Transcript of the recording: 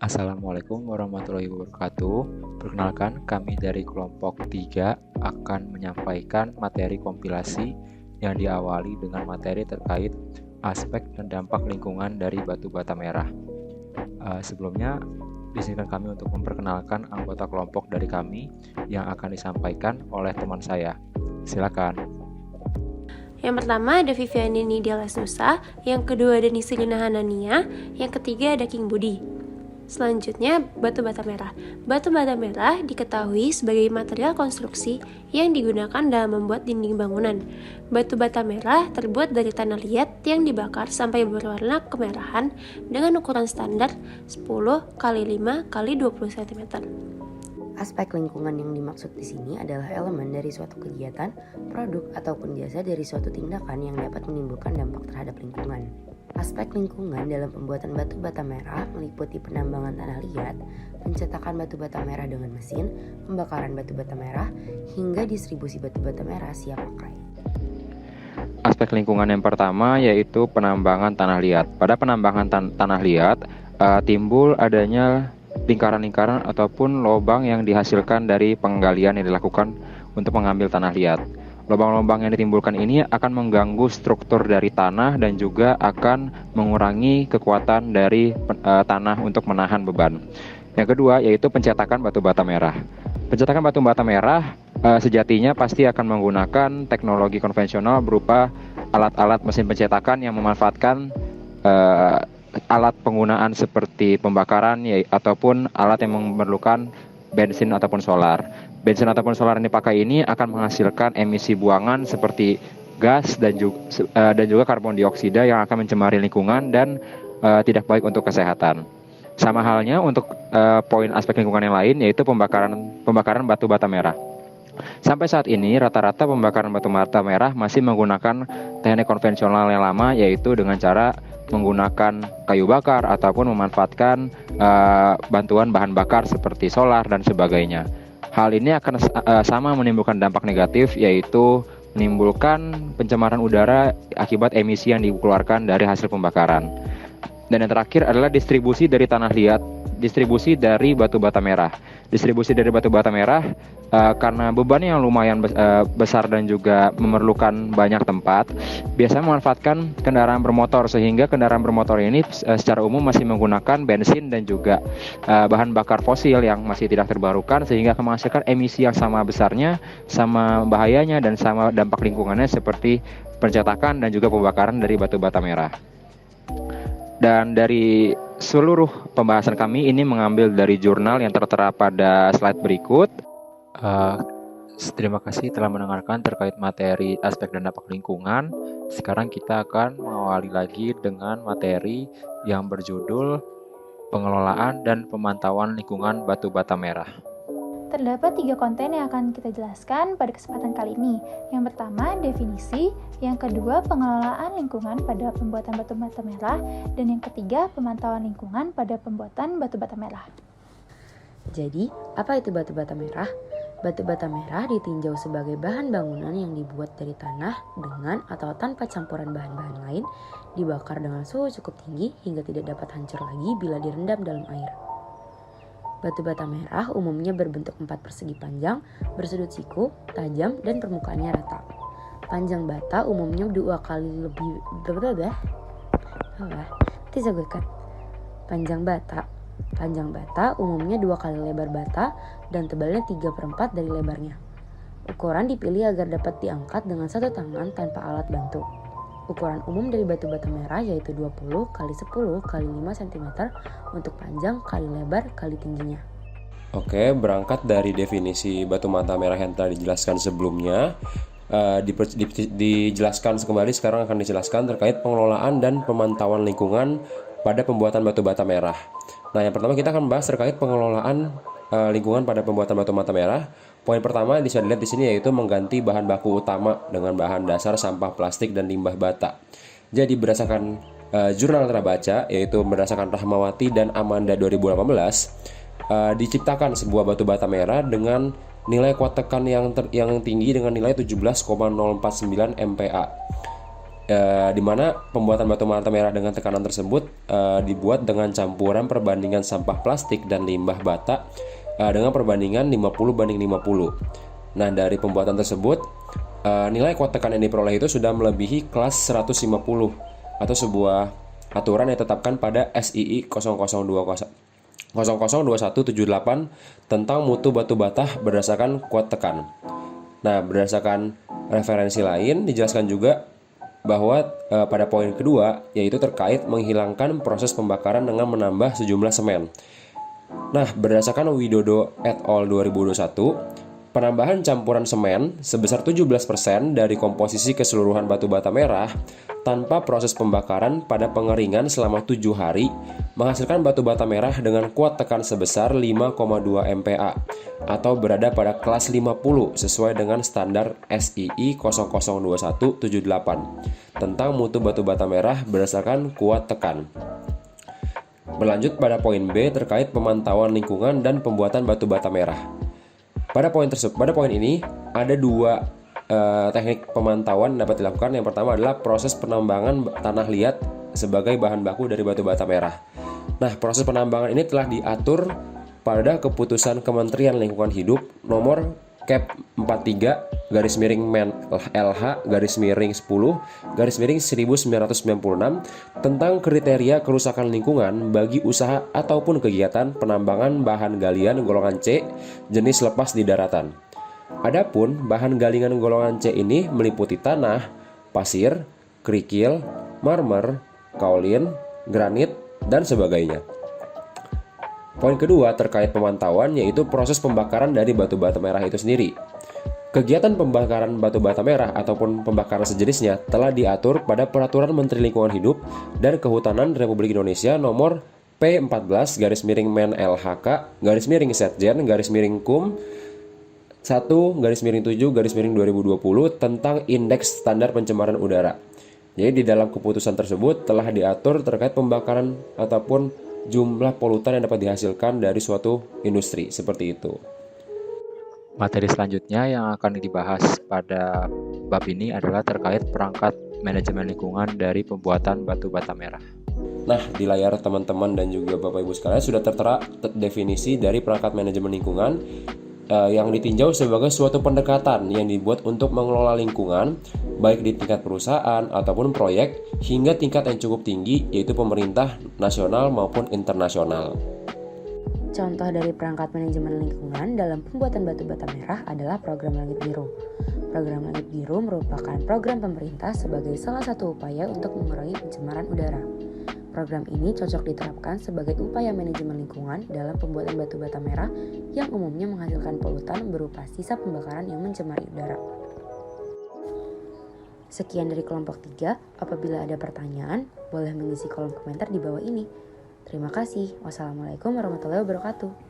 Assalamualaikum warahmatullahi wabarakatuh. Perkenalkan, kami dari kelompok 3 akan menyampaikan materi kompilasi yang diawali dengan materi terkait aspek dan dampak lingkungan dari batu bata merah. Sebelumnya, izinkan kami untuk memperkenalkan anggota kelompok dari kami yang akan disampaikan oleh teman saya. Silakan. Yang pertama ada Viviani Nidia Lesnusa, yang kedua ada Nisilina Hanania, yang ketiga ada King Budi. Selanjutnya, batu bata merah. Batu bata merah diketahui sebagai material konstruksi yang digunakan dalam membuat dinding bangunan. Batu bata merah terbuat dari tanah liat yang dibakar sampai berwarna kemerahan dengan ukuran standar 10 x 5 x 20 cm. Aspek lingkungan yang dimaksud di sini adalah elemen dari suatu kegiatan, produk, ataupun jasa dari suatu tindakan yang dapat menimbulkan dampak terhadap lingkungan. Aspek lingkungan dalam pembuatan batu bata merah meliputi penambangan tanah liat, pencetakan batu bata merah dengan mesin, pembakaran batu bata merah, hingga distribusi batu bata merah siap pakai. Aspek lingkungan yang pertama yaitu penambangan tanah liat. Pada penambangan tanah liat timbul adanya lingkaran-lingkaran ataupun lubang yang dihasilkan dari penggalian yang dilakukan untuk mengambil tanah liat. Lubang-lubang yang ditimbulkan ini akan mengganggu struktur dari tanah dan juga akan mengurangi kekuatan dari tanah untuk menahan beban. Yang kedua yaitu pencetakan batu bata merah. Pencetakan batu bata merah sejatinya pasti akan menggunakan teknologi konvensional berupa alat-alat mesin pencetakan yang memanfaatkan alat penggunaan seperti pembakaran ataupun alat yang memerlukan bensin ataupun solar. Bensin ataupun solar yang dipakai ini akan menghasilkan emisi buangan seperti gas dan juga karbon dioksida yang akan mencemari lingkungan dan tidak baik untuk kesehatan. Sama halnya untuk poin aspek lingkungan yang lain yaitu pembakaran batu bata merah. Sampai saat ini rata-rata pembakaran batu bata merah masih menggunakan teknik konvensional yang lama, yaitu dengan cara menggunakan kayu bakar ataupun memanfaatkan bantuan bahan bakar seperti solar dan sebagainya. Hal ini akan sama menimbulkan dampak negatif, yaitu menimbulkan pencemaran udara akibat emisi yang dikeluarkan dari hasil pembakaran. Dan yang terakhir adalah distribusi dari tanah liat, distribusi dari batu bata merah. Distribusi dari batu bata merah karena bebannya yang lumayan besar dan juga memerlukan banyak tempat, biasanya memanfaatkan kendaraan bermotor, sehingga kendaraan bermotor ini secara umum masih menggunakan bensin dan juga bahan bakar fosil yang masih tidak terbarukan, sehingga akan menghasilkan emisi yang sama besarnya, sama bahayanya, dan sama dampak lingkungannya seperti pencetakan dan juga pembakaran dari batu bata merah. Dan dari seluruh pembahasan kami ini mengambil dari jurnal yang tertera pada slide berikut. Terima kasih telah mendengarkan terkait materi aspek dan dampak lingkungan. Sekarang kita akan mengawali lagi dengan materi yang berjudul pengelolaan dan pemantauan lingkungan batu bata merah. Terdapat 3 konten yang akan kita jelaskan pada kesempatan kali ini. Yang pertama, definisi. Yang kedua, pengelolaan lingkungan pada pembuatan batu bata merah. Dan yang ketiga, pemantauan lingkungan pada pembuatan batu bata merah. Jadi, apa itu batu bata merah? Batu bata merah ditinjau sebagai bahan bangunan yang dibuat dari tanah dengan atau tanpa campuran bahan-bahan lain, dibakar dengan suhu cukup tinggi hingga tidak dapat hancur lagi bila direndam dalam air. Batu bata merah umumnya berbentuk 4 persegi panjang, bersudut siku, tajam, dan permukaannya rata. Panjang bata umumnya 2 kali lebih Panjang bata umumnya 2 kali lebar bata dan tebalnya 3/4 dari lebarnya. Ukuran dipilih agar dapat diangkat dengan satu tangan tanpa alat bantu. Ukuran umum dari batu bata merah yaitu 20 x 10 x 5 cm untuk panjang kali lebar kali tingginya. Oke, berangkat dari definisi batu bata merah yang telah dijelaskan sebelumnya, dijelaskan kembali, sekarang akan dijelaskan terkait pengelolaan dan pemantauan lingkungan pada pembuatan batu bata merah. Nah, yang pertama kita akan membahas terkait pengelolaan lingkungan pada pembuatan batu bata merah. Poin pertama bisa dilihat di sini yaitu mengganti bahan baku utama dengan bahan dasar sampah plastik dan limbah bata. Jadi berdasarkan jurnal terbaca, yaitu berdasarkan Rahmawati dan Amanda 2018, diciptakan sebuah batu bata merah dengan nilai kuat tekan yang tinggi dengan nilai 17,049 MPa. di mana pembuatan batu bata merah dengan tekanan tersebut dibuat dengan campuran perbandingan sampah plastik dan limbah bata dengan perbandingan 50:50. Nah, dari pembuatan tersebut nilai kuat tekan yang diperoleh itu sudah melebihi kelas 150 atau sebuah aturan yang ditetapkan pada SII 002178 tentang mutu batu bata berdasarkan kuat tekan. Nah, berdasarkan referensi lain dijelaskan juga bahwa pada poin kedua yaitu terkait menghilangkan proses pembakaran dengan menambah sejumlah semen. Nah, berdasarkan Widodo et al. 2021, penambahan campuran semen sebesar 17% dari komposisi keseluruhan batu bata merah tanpa proses pembakaran pada pengeringan selama 7 hari menghasilkan batu bata merah dengan kuat tekan sebesar 5,2 MPa atau berada pada kelas 50 sesuai dengan standar SII 002178 tentang mutu batu bata merah berdasarkan kuat tekan. Berlanjut pada poin B terkait pemantauan lingkungan dan pembuatan batu bata merah. Pada poin ini ada dua teknik pemantauan dapat dilakukan. Yang pertama adalah proses penambangan tanah liat sebagai bahan baku dari batu bata merah. Nah, proses penambangan ini telah diatur pada keputusan Kementerian Lingkungan Hidup nomor Cap 43-LH-10-1996 tentang kriteria kerusakan lingkungan bagi usaha ataupun kegiatan penambangan bahan galian golongan C jenis lepas di daratan. Adapun bahan galingan golongan C ini meliputi tanah, pasir, kerikil, marmer, kaolin, granit, dan sebagainya. Poin kedua terkait pemantauan yaitu proses pembakaran dari batu bata merah itu sendiri. Kegiatan pembakaran batu bata merah ataupun pembakaran sejenisnya telah diatur pada Peraturan Menteri Lingkungan Hidup dan Kehutanan Republik Indonesia nomor P14-MEN-LHK-Setjen-Kum 1-7-2020 tentang Indeks Standar Pencemaran Udara. Jadi di dalam keputusan tersebut telah diatur terkait pembakaran ataupun jumlah polutan yang dapat dihasilkan dari suatu industri seperti itu. Materi selanjutnya yang akan dibahas pada bab ini adalah terkait perangkat manajemen lingkungan dari pembuatan batu bata merah. Nah, di layar teman-teman dan juga Bapak Ibu sekalian sudah tertera definisi dari perangkat manajemen lingkungan yang ditinjau sebagai suatu pendekatan yang dibuat untuk mengelola lingkungan baik di tingkat perusahaan ataupun proyek hingga tingkat yang cukup tinggi yaitu pemerintah nasional maupun internasional. Contoh dari perangkat manajemen lingkungan dalam pembuatan batu bata merah adalah program Langit Biru. Program Langit Biru merupakan program pemerintah sebagai salah satu upaya untuk mengurangi pencemaran udara. Program ini cocok diterapkan sebagai upaya manajemen lingkungan dalam pembuatan batu bata merah yang umumnya menghasilkan polutan berupa sisa pembakaran yang mencemari udara. Sekian dari kelompok 3. Apabila ada pertanyaan, boleh mengisi kolom komentar di bawah ini. Terima kasih. Wassalamualaikum warahmatullahi wabarakatuh.